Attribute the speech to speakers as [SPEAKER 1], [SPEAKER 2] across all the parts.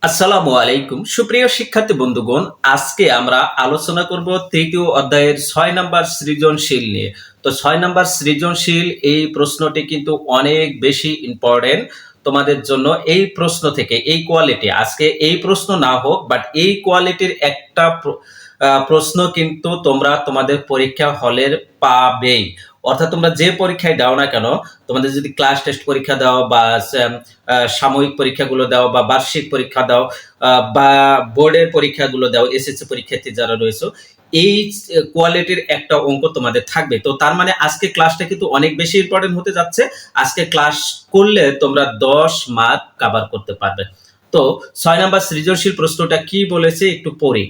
[SPEAKER 1] আসসালামু আলাইকুম সুপ্রিয় শিক্ষার্থী বন্ধুগণ, আজকে আমরা আলোচনা করব তৃতীয় অধ্যায়ের 6 নম্বর সৃজনশীল নিয়ে। তো 6 নম্বর সৃজনশীল এই প্রশ্নটি কিন্তু অনেক বেশি ইম্পর্টেন্ট তোমাদের জন্য। এই প্রশ্ন থেকে এই কোয়ালিটি, আজকে এই প্রশ্ন না হোক বাট এই কোয়ালিটির একটা প্রশ্ন কিন্তু তোমরা তোমাদের পরীক্ষা হলের পাবেই। অর্থাৎ তোমরা যে পরীক্ষায় দাও না কেন, তোমাদের যদি ক্লাস টেস্ট পরীক্ষা দাও বা সাময়িক পরীক্ষাগুলো দাও বা বার্ষিক পরীক্ষা দাও বা বোর্ডের পরীক্ষাগুলো দাও, এসএসসি পরীক্ষার্থী যারা রয়েছে, এই কোয়ালিটির একটা অঙ্ক তোমাদের থাকবে। তো তার মানে আজকে ক্লাসটা কিন্তু অনেক বেশি ইম্পর্টেন্ট হতে যাচ্ছে। আজকে ক্লাস করলে তোমরা 10 মার্ক কভার করতে পারবে। তো 6 নম্বর সৃজনশীল প্রশ্নটা কি বলেছে একটু পড়ি।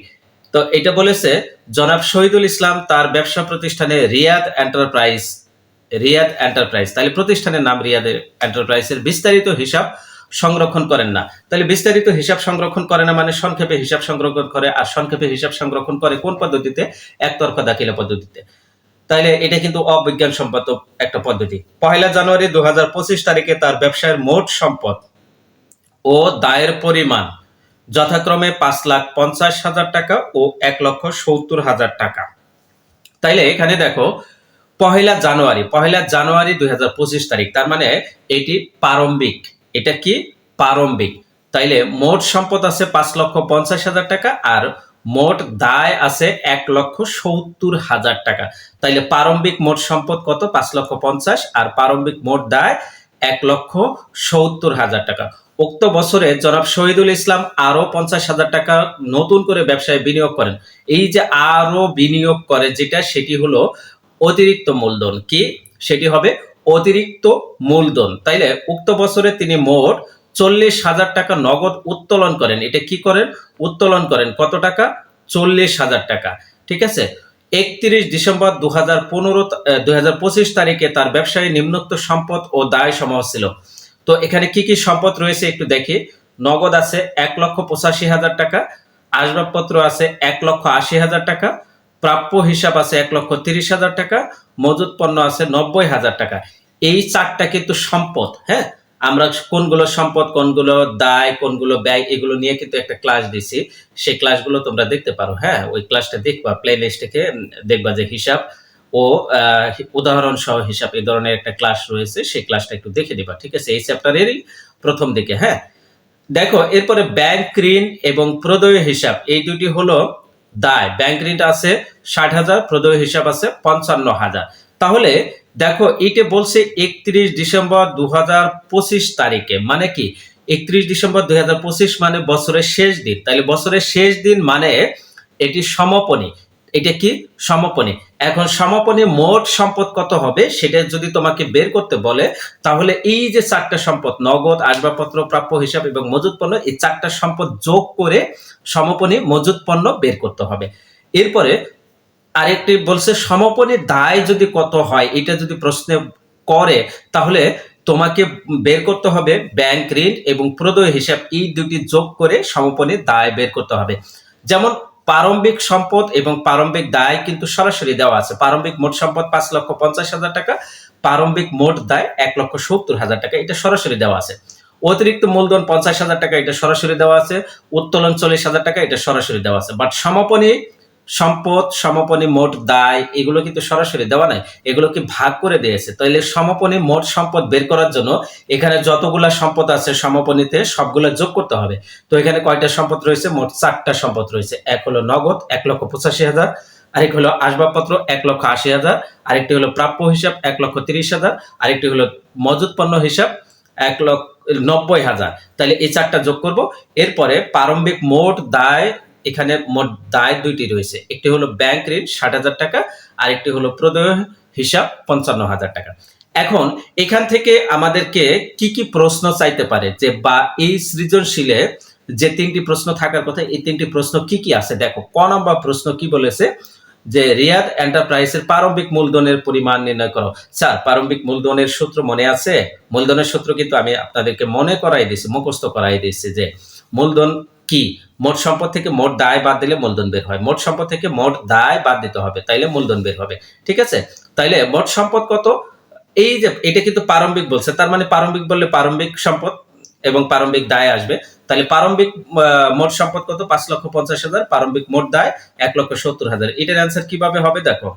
[SPEAKER 1] তো এটা বলেছে, জনাব শহীদুল ইসলাম তার ব্যবসা প্রতিষ্ঠানে রিয়াদ এন্টারপ্রাইজ, তাহলে প্রতিষ্ঠানের নাম রিয়াদ এন্টারপ্রাইজের বিস্তারিত হিসাব সংরক্ষণ করেন না। তাহলে বিস্তারিত হিসাব সংরক্ষণ করে না মানে সংক্ষেপে হিসাব সংরক্ষণ করে, আর সংক্ষেপে হিসাব সংরক্ষণ করে কোন পদ্ধতিতে? একতরফা দাখিলা পদ্ধতিতে। তাইলে এটা কিন্তু অবিজ্ঞানসম্মত একটা পদ্ধতি। 1 জানুয়ারি 2025 তারিখে তার ব্যবসায়ের মোট সম্পদ ও দায়ের পরিমাণ যথাক্রমে 5,50,000 টাকা ও 1,70,000 টাকা। তাইলে এখানে দেখো, 1 জানুয়ারি 2025 তারিখ, তার মানে এটি প্রারম্ভিক। এটা কি? প্রারম্ভিক। তাইলে মোট সম্পদ আছে 5,50,000 টাকা আর মোট দায় আছে 1,70,000 টাকা। তাইলে প্রারম্ভিক মোট সম্পদ কত? 5,50,000 আর প্রারম্ভিক মোট দায় 1,70,000 টাকা। উক্ত বছরে জনাব শহীদুল ইসলাম আরো 50,000 টাকা নতুন করে ব্যবসায় বিনিয়োগ করেন। এই যে আরো বিনিয়োগ করে যেটা, সেটি হলো অতিরিক্ত মূলধন। কি? সেটি হবে অতিরিক্ত মূলধন। তাইলে উক্ত বছরে তিনি মোট 40,000 টাকা নগদ উত্তোলন করেন। এটা কি করেন? উত্তোলন করেন। কত টাকা? 40,000 টাকা। ঠিক আছে। 31 ডিসেম্বর 2025 তারিখে তার ব্যবসায়ী নিম্নোক্ত সম্পদ ও দায় সমূহ ছিল। তো এখানে কি কি সম্পদ রয়েছে একটু দেখি। নগদ আছে 1,85,000 টাকা, আসবাবপত্র আছে 1,80,000 টাকা, প্রাপ্য হিসাব আছে 1,30,000 টাকা, মজুত পণ্য আছে 90,000 টাকা। এই চারটা কিন্তু সম্পদ। হ্যাঁ, আমরা কোনগুলো সম্পদ, কোনগুলো দায়, কোনগুলো ব্যয়, এগুলো নিয়ে কিন্তু একটা ক্লাস দিছি। সেই ক্লাসগুলো তোমরা দেখতে পারো। হ্যাঁ, ওই ক্লাসটা দেখবা, প্লে লিস্ট থেকে দেখবা যে হিসাব ও উদাহরণ সহ হিসাব, এই ধরনের একটা ক্লাস রয়েছে। সেই ক্লাসটা একটু দেখে দিবা। ঠিক আছে, এই চ্যাপ্টারেরই প্রথম দিকে। হ্যাঁ, দেখো এরপরে ব্যাংক ঋণ এবং প্রদেয় হিসাব, এই দুটি হলো দায়। ব্যাংক ঋণ আছে 60,000, প্রদেয় হিসাব আছে 55,000। তাহলে দেখো এইটা বলছে 31 ডিসেম্বর 2025 তারিখে, মানে কি 31 ডিসেম্বর 2025 মানে বছরের শেষ দিন। তাহলে বছরের শেষ দিন মানে এটি সমাপনী। এটা কি? সমাপনী। এখন সমাপনী মোট সম্পদ কত হবে সেটা যদি তোমাকে বের করতে বলে, তাহলে এই যে চারটা সম্পদ, নগদ, আসবাবপত্র, প্রাপ্য হিসাব এবং মজুত পণ্য, এই চারটা সম্পদ যোগ করে সমাপনী মজুত পণ্য বের করতে হবে। এরপরে আরেকটি বলছে সমাপনী দায় যদি কত হয়, এটা যদি প্রশ্নে করে তাহলে তোমাকে বের করতে হবে ব্যাংক ঋণ এবং প্রদেয় হিসাব, এই দুটি যোগ করে সমাপনী দায় বের করতে হবে। যেমন প্রারম্ভিক সম্পদ এবং প্রারম্ভিক দায় কিন্তু সরাসরি দেওয়া আছে। প্রারম্ভিক মোট সম্পদ 5,50,000 টাকা, প্রারম্ভিক মোট দায় 1,70,000 টাকা, এটা সরাসরি দেওয়া আছে। অতিরিক্ত মূলধন 50,000 টাকা, এটা সরাসরি দেওয়া আছে। উত্তোলন 40,000 টাকা, এটা সরাসরি দেওয়া আছে। বাট সমাপনী সম্পদ, সমাপনী মোট দায়, এগুলো কিন্তু সরাসরি দেওয়া নাই, এগুলোকে ভাগ করে দিয়েছে। তাহলে সমাপনী মোট সম্পদ বের করার জন্য এখানে যতগুলা সম্পদ আছে সমাপনীতে সবগুলা যোগ করতে হবে। তো এখানে কয়টা সম্পদ রয়েছে? মোট 4টা সম্পদ রয়েছে। এক হলো নগদ 1,85,000, আরেক হলো আসবাবপত্র 1,80,000, আরেকটি হলো প্রাপ্য হিসাব 1,30,000, আরেকটি হলো মজুত পণ্য হিসাব 1,90,000। তাহলে এই 4টা যোগ করব। এরপরে প্রারম্ভিক মোট দায়, এখানে মোট দায় দুইটি রয়েছে। একটি হলো ব্যাংক ঋণ 60,000 টাকা, আর একটি হলো প্রদেয় হিসাব 55,000 টাকা। এখন এখান থেকে আমাদেরকে কি কি প্রশ্ন চাইতে পারে, যে বা এই সৃজনশীলে যে 3টি প্রশ্ন থাকার কথা, এই 3টি প্রশ্ন কি কি আছে দেখো। ক নম্বর প্রশ্ন কি বলেছে, যে রিয়াদ এন্টারপ্রাইজের প্রারম্ভিক মূলধনের পরিমাণ নির্ণয় করো। স্যার, প্রারম্ভিক মূলধনের সূত্র মনে আছে? মূলধনের সূত্র কিন্তু আমি আপনাদেরকে মনে করাই দিয়েছি, মুখস্থ করাই দিয়েছি। যে মূলধন কি? মোট সম্পদ থেকে মোট দায় বাদ দিলে মূলধন বের হয়। মোট সম্পদ থেকে মোট দায় বাদ দিতে হবে, তাইলে মূলধন বের হবে। ঠিক আছে। তাইলে মোট সম্পদ কত? এই যে এটা কিন্তু প্রারম্ভিক বলছে, তার মানে প্রারম্ভিক বললে প্রারম্ভিক সম্পদ এবং প্রারম্ভিক দায় আসবে। তাহলে প্রারম্ভিক মোট সম্পদ কত? 5,50,000। প্রারম্ভিক মোট দায় 1,70,000। এটার অ্যান্সার কিভাবে হবে দেখো,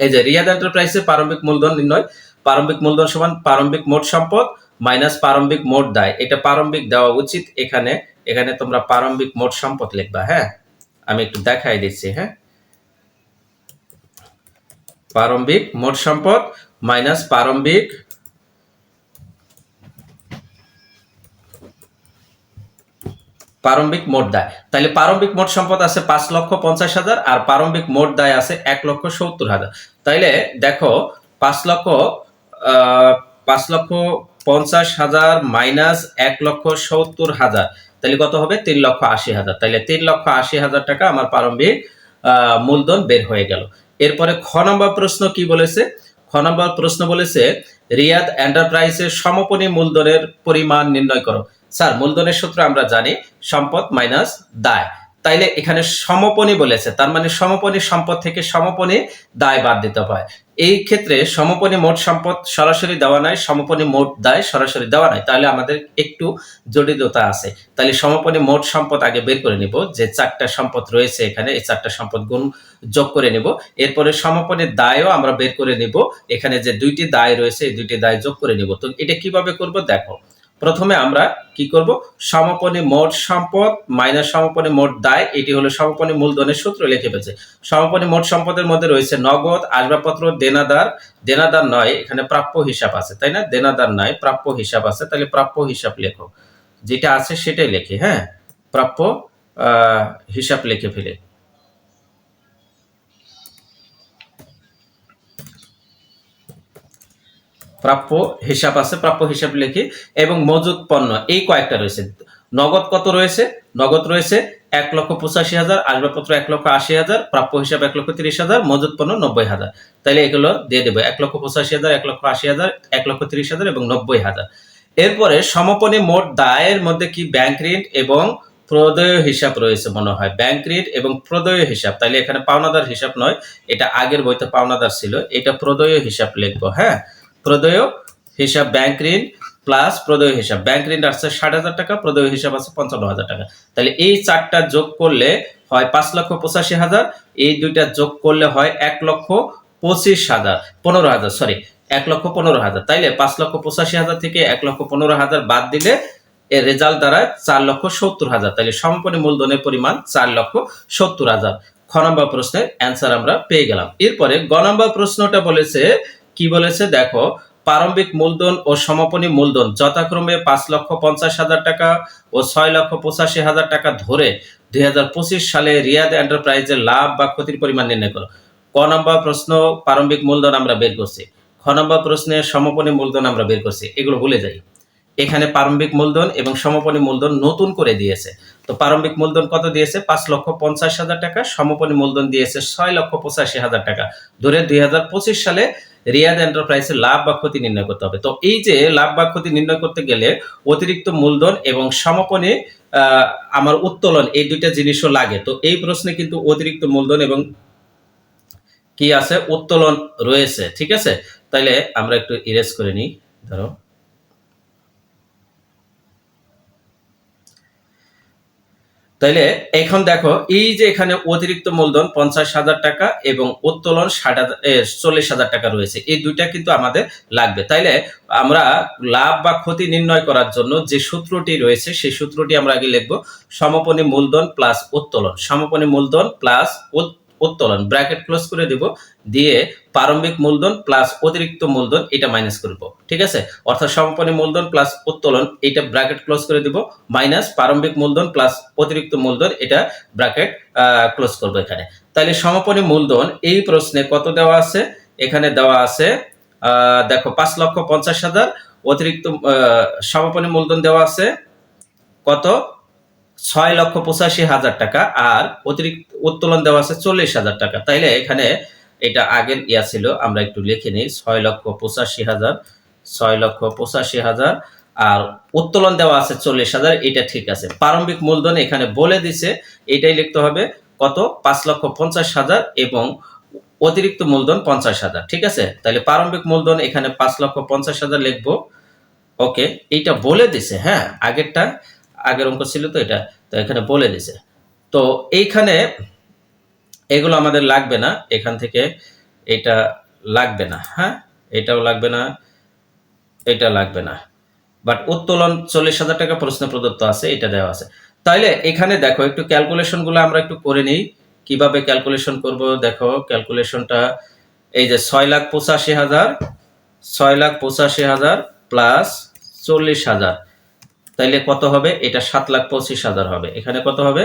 [SPEAKER 1] এই যে রিয়াদ এন্টারপ্রাইজের প্রারম্ভিক মূলধন নির্ণয়, প্রারম্ভিক মূলধন সমান প্রারম্ভিক মোট সম্পদ মাইনাস প্রারম্ভিক মোট দায়। এটা প্রারম্ভিক দেওয়া উচিত এখানে, এখানে তোমরা প্রারম্ভিক মোট সম্পদ লিখবা। হ্যাঁ, আমি একটু দেখাই দিচ্ছি। হ্যাঁ, প্রারম্ভিক মোট সম্পদ মাইনাস প্রারম্ভিক মোট দায়। তাহলে প্রারম্ভিক মোট সম্পদ আছে 5,50,000 আর প্রারম্ভিক মোট দায় আছে 1,70,000। তাইলে দেখো 5,50,000 মাইনাস 1,70,000, তাহলে কত হবে? 3,80,000। তাহলে 3,80,000 টাকা আমার প্রারম্ভিক মূলধন বের হয়ে গেল। এরপরে খ নম্বর প্রশ্ন কি বলেছে? খ নম্বর প্রশ্ন বলেছে রিয়াদ এন্টারপ্রাইজের সমাপনী মূলধনের পরিমাণ নির্ণয় করো। স্যার, মূলধনের সূত্র আমরা জানি, সম্পদ মাইনাস দায়। তাইলে এখানে সমাপনী বলেছে, তার মানে সমাপনী সম্পদ থেকে সমাপনী দায় বাদ দিতে হয়। এই ক্ষেত্রে সমাপনী মোট সম্পদ সরাসরি দেওয়া নাই, সমাপনী মোট দায় সরাসরি দেওয়া নাই, তাহলে আমাদের একটু জটিলতা আছে। তাহলে সমাপনী মোট সম্পদ আগে বের করে নিব, যে 4টা সম্পদ রয়েছে এখানে, এই 4টা সম্পদ গুণ যোগ করে নিব। এরপরে সমাপনী দায়ও আমরা বের করে নিব, এখানে যে 2টি দায় রয়েছে এই 2টি দায় যোগ করে নিব। তো এটা কিভাবে করব দেখো, প্রথমে আমরা কি করব, সমাপনী মোট সম্পদ মাইনাস সমাপনী মোট দায়, এটি হলো সমাপনী মূলধনের সূত্র লিখে ফেলছে। সমাপনী মোট সম্পদের মধ্যে রয়েছে নগদ, আসবাবপত্র, দেনাদার, দেনাদার নয়, এখানে প্রাপ্য হিসাব আছে, তাই না? দেনাদার নয়, প্রাপ্য হিসাব আছে, তাহলে প্রাপ্য হিসাব লেখো, যেটা আছে সেটাই লেখে। হ্যাঁ, প্রাপ্য হিসাব লিখে ফেলে। প্রাপ্য হিসাব আছে, প্রাপ্য হিসাব লিখি। এবং মজুদ পণ্য এই কয়েকটা রয়েছে। নগদ কত রয়েছে? নগদ রয়েছে 1,85,000, আসবাবপত্র 1,80,000, প্রাপ্য হিসাব 1,30,000, মজুদ পণ্য 90,000। তাহলে এগুলো দিয়ে দেবো 1,85,000, 1,80,000, 1,30,000 এবং 90,000। এরপরে সমাপনী মোট দায়ের মধ্যে কি ব্যাংক ঋণ এবং প্রদেয় হিসাব রয়েছে মনে হয়, ব্যাংক ঋণ এবং প্রদেয় হিসাব। তাহলে এখানে পাওনাদার হিসাব নয়, এটা আগের বইতে পাওনাদার ছিল, এটা প্রদেয় হিসাব লিখবো। হ্যাঁ, প্রদেয় হিসাব ব্যাংক ঋণ প্লাস প্রদেয় হিসাব। ব্যাংক ঋণ আসছে 60,000 টাকা, প্রদেয় হিসাব আছে 55,000 টাকা। তাহলে এই 4টা যোগ করলে হয় 5,85,000, এই 2টা যোগ করলে হয় 1,25,000, সরি 1,15,000। তাইলে 5,85,000 থেকে 1,15,000 বাদ দিলে এর রেজাল্ট দাঁড়ায় 4,70,000। তাহলে সমাপনী মূলধনের পরিমাণ 4,70,000। খ নম্বর প্রশ্নের অ্যান্সার আমরা পেয়ে গেলাম। এরপরে গ নম্বর প্রশ্নটা বলেছে, কি বলেছে দেখো, প্রারম্ভিক মূলধন ও সমাপনী মূলধন যথাক্রমে 5,50,000 টাকা ও 6,85,000 টাকা ধরে 2025 সালে রিয়াদ এন্টারপ্রাইজের লাভ বা ক্ষতির পরিমাণ নির্ণয় করো। ক নম্বর প্রশ্ন প্রারম্ভিক মূলধন আমরা বের করছি, খ নম্বর প্রশ্নে সমাপনী মূলধন আমরা বের করছি। এগুলো ভুলে যাই, এখানে প্রারম্ভিক মূলধন এবং সমাপনী মূলধন নতুন করে দিয়েছে। তো প্রারম্ভিক মূলধন কত দিয়েছে? 5,50,000 টাকা, সমাপনী মূলধন দিয়েছে 6,85,000 টাকা ধরে 2025 সালে রিয়াদ এন্টারপ্রাইজের লাভ বা ক্ষতি নির্ণয় করতে হবে। তো এই যে লাভ বা ক্ষতি নির্ণয় করতে গেলে অতিরিক্ত মূলধন এবং সমাপনী আমার উত্তোলন, এই 2টা জিনিসও লাগে। তো এই প্রশ্নে কিন্তু অতিরিক্ত মূলধন এবং কি আছে, উত্তোলন রয়েছে। ঠিক আছে, তাইলে আমরা একটু ইরেজ করে নিই। ধরো তাইলে এখন দেখো, এই যে এখানে অতিরিক্ত মূলধন 50,000 টাকা এবং উত্তোলন 40,000 টাকা রয়েছে, এই 2টা কিন্তু আমাদের লাগবে। তাইলে আমরা লাভ বা ক্ষতি নির্ণয় করার জন্য যে সূত্রটি রয়েছে সেই সূত্রটি আমরা আগে লিখবো, সমাপনী মূলধন প্লাস উত্তোলন, সমাপনী মূলধন প্লাস উত্তোলন, ব্র্যাকেট ক্লোজ করে দেব, দিয়ে প্রারম্ভিক মূলধন প্লাস অতিরিক্ত মূলধন এটা মাইনাস করব। ঠিক আছে, অর্থাৎ সমাপনী মূলধন প্লাস উত্তোলন এটা ব্র্যাকেট ক্লোজ করে দিব, মাইনাস প্রারম্ভিক মূলধন প্লাস অতিরিক্ত মূলধন এটা ব্র্যাকেট ক্লোজ করব এখানে। তাহলে সমাপনী মূলধন এই প্রশ্নে কত দেওয়া আছে? এখানে দেওয়া আছে দেখো 5,50,000, অতিরিক্ত সমাপনী মূলধন দেওয়া আছে কত? 6,85,000 টাকা, আর অতিরিক্ত উত্তোলন দেওয়া আছে 40,000 টাকা। তাইলে এখানে এটা আগের ইয়া ছিল, আমরা একটু লিখে নিই, 6,85,000, 6,85,000 আর উত্তোলন দেওয়া আছে 40,000, এটা ঠিক আছে। প্রারম্ভিক মূলধন এখানে বলে দিছে, এটাই লিখতে হবে কত? 5,50,000 এবং অতিরিক্ত মূলধন 50,000। ঠিক আছে, তাহলে প্রারম্ভিক মূলধন এখানে 5,50,000 লিখবো। ওকে, এইটা বলে দিছে। হ্যাঁ, আগেরটা আগের অঙ্ক ছিল তো এটা, তো এখানে বলে দিছে। তো এইখানে এগুলো আমাদের লাগবে না, এখান থেকে এটা লাগবে না, হ্যাঁ এটাও লাগবে না, এটা লাগবে না, বাট উত্তোলন 40,000 টাকা প্রশ্ন প্রদত্ত আছে, এটা দেওয়া আছে। তাইলে এখানে দেখো একটু ক্যালকুলেশন গুলো আমরা একটু করে নিই, কিভাবে ক্যালকুলেশন করব। দেখো ক্যালকুলেশনটা এই যে 6,85,000, 6,85,000 প্লাস 40,000, তাইলে কত হবে? এটা 7,25,000 হবে। এখানে কত হবে?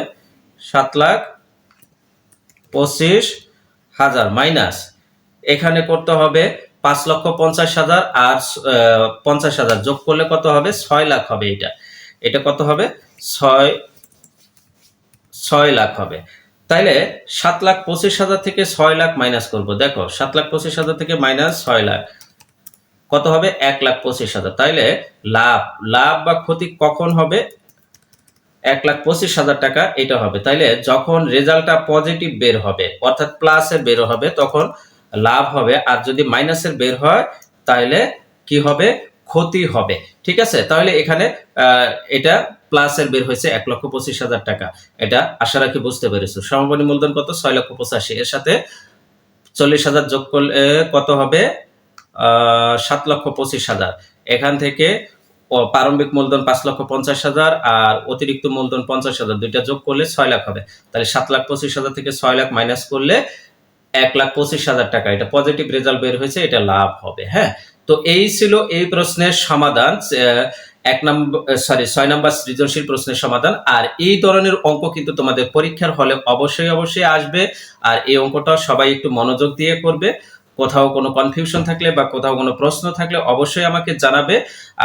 [SPEAKER 1] 7,25,000 মাইনাস এখানে করতে হবে 5,50,000 আর 50,000 যোগ করলে কত হবে? 6 লাখ হবে। এটা এটা কত হবে? 6 লাখ হবে। তাইলে 7,25,000 থেকে 6 লাখ মাইনাস করব। দেখো 7,25,000 থেকে মাইনাস 6 লাখ কত হবে? 1,25,000। তাইলে লাভ লাভ বা ক্ষতি কখন হবে? 1,25,000 টাকা এটা হবে। তাইলে যখন রেজাল্টটা পজিটিভ বের হবে, অর্থাৎ প্লাসের বের হবে, তখন লাভ হবে। আর যদি মাইনাসের বের হয় তাহলে কি হবে? ক্ষতি হবে। ঠিক আছে, তাহলে এখানে এটা প্লাসের বের হয়েছে 1,25,000 টাকা। এটা আশা রাখি বুঝতে পেরেছো। সমবানী মূলধন কত? 6,85,000। এর সাথে 40,000 যোগ করলে কত হবে? 7,25,000। এখান থেকে প্রারম্ভিক মূলধন 5,50,000 আর অতিরিক্ত মূলধন 50,000, দুইটা যোগ করলে 6 লাখ হবে। তাহলে 7,25,000 থেকে 6 লাখ মাইনাস করলে 1,25,000 টাকা, এটা পজিটিভ রেজাল্ট বের হয়েছে, এটা লাভ হবে। হ্যাঁ, তো এই ছিল এই প্রশ্নের সমাধান, 6 নম্বর সৃজনশীল প্রশ্নের সমাধান। আর এই ধরনের অঙ্ক কিন্তু তোমাদের পরীক্ষার হলে অবশ্যই অবশ্যই আসবে। আর এই অঙ্কটা সবাই একটু মনোযোগ দিয়ে করবে। কোথাও কোনো কনফিউশন থাকলে বা কোথাও কোনো প্রশ্ন থাকলে অবশ্যই আমাকে জানাবে।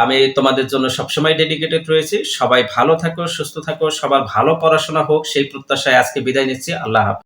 [SPEAKER 1] আমি তোমাদের জন্য সবসময় ডেডিকেটেড রয়েছি। সবাই ভালো থাকো, সুস্থ থাকো, সবার ভালো পড়াশোনা হোক সেই প্রত্যাশায় আজকে বিদায় নিচ্ছি। আল্লাহ হাফেজ।